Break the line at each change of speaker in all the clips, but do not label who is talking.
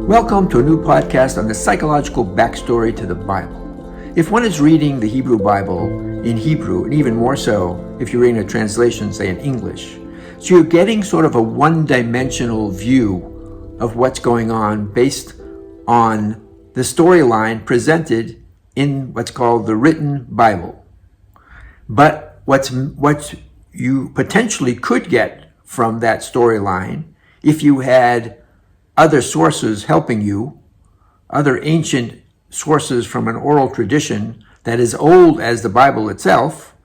Welcome to a new podcast on the psychological backstory to the Bible. If one is reading the Hebrew Bible in Hebrew, and even more so if you're reading a translation, say in English, so you're getting sort of a one-dimensional view of what's going on based on the storyline presented in what's called the written Bible. But what you potentially could get from that storyline, if you had other sources helping you, other ancient sources from an oral tradition that is old as the Bible itself,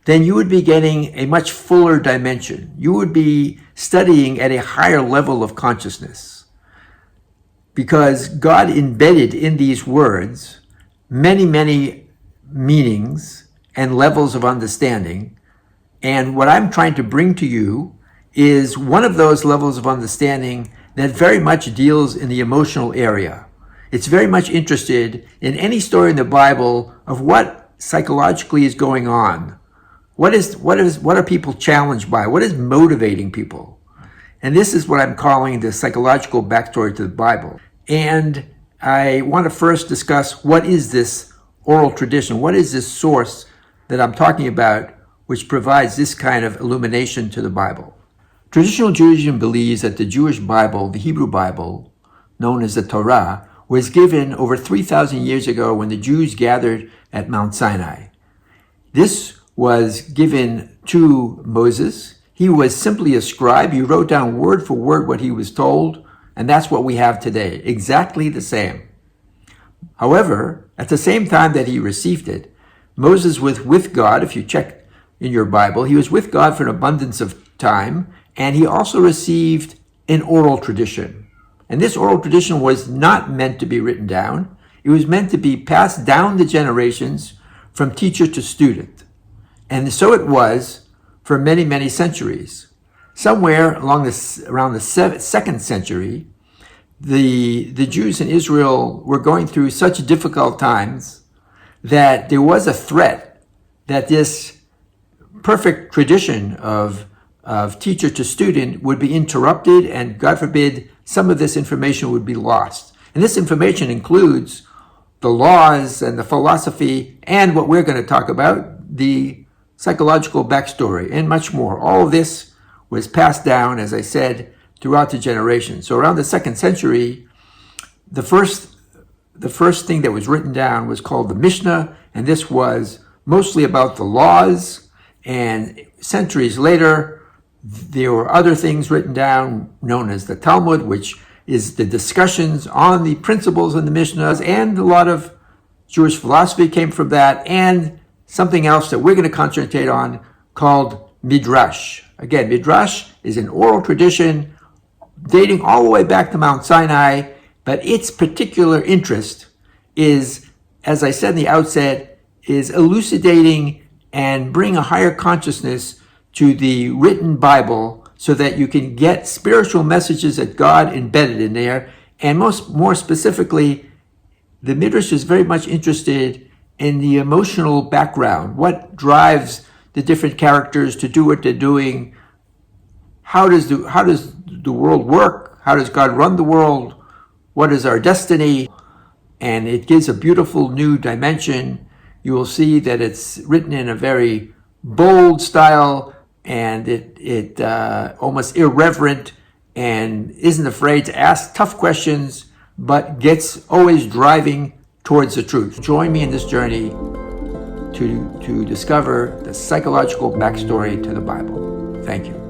then you would be getting a much fuller dimension. You would be studying at a higher level of consciousness, because God embedded in these words many, many meanings and levels of understanding. And what I'm trying to bring to you is one of those levels of understanding that very much deals in the emotional area. It's very much interested in any story in the Bible of what psychologically is going on. What are people challenged by? What is motivating people? And this is what I'm calling the psychological backstory to the Bible. And I want to first discuss, what is this oral tradition? What is this source that I'm talking about which provides this kind of illumination to the Bible? Traditional Judaism believes that the Jewish Bible, the Hebrew Bible, known as the Torah, was given over 3,000 years ago when the Jews gathered at Mount Sinai. This was given to Moses. He was simply a scribe. He wrote down word for word what he was told, and that's what we have today, exactly the same. However, at the same time that he received it, Moses was with God. If you check in your Bible, he was with God for an abundance of time, and he also received an oral tradition. And this oral tradition was not meant to be written down. It was meant to be passed down the generations from teacher to student. And so it was for many, many centuries. Somewhere around the 2nd century, the Jews in Israel were going through such difficult times that there was a threat that this perfect tradition of teacher to student would be interrupted, and God forbid, some of this information would be lost. And this information includes the laws and the philosophy and what we're going to talk about, the psychological backstory, and much more. All of this was passed down, as I said, throughout the generations. So around the 2nd century, the first thing that was written down was called the Mishnah, and this was mostly about the laws. And centuries later, there were other things written down known as the Talmud, which is the discussions on the principles in the Mishnahs, and a lot of Jewish philosophy came from that, and something else that we're going to concentrate on called Midrash. Again, Midrash is an oral tradition dating all the way back to Mount Sinai, but its particular interest is, as I said in the outset, is elucidating and bring a higher consciousness to the written Bible so that you can get spiritual messages that God embedded in there. And more specifically, the Midrash is very much interested in the emotional background. What drives the different characters to do what they're doing? How does the world work? How does God run the world? What is our destiny? And it gives a beautiful new dimension. You will see that it's written in a very bold style, and it almost irreverent, and isn't afraid to ask tough questions, but gets always driving towards the truth. Join me in this journey to discover the psychological backstory to the Bible. Thank you.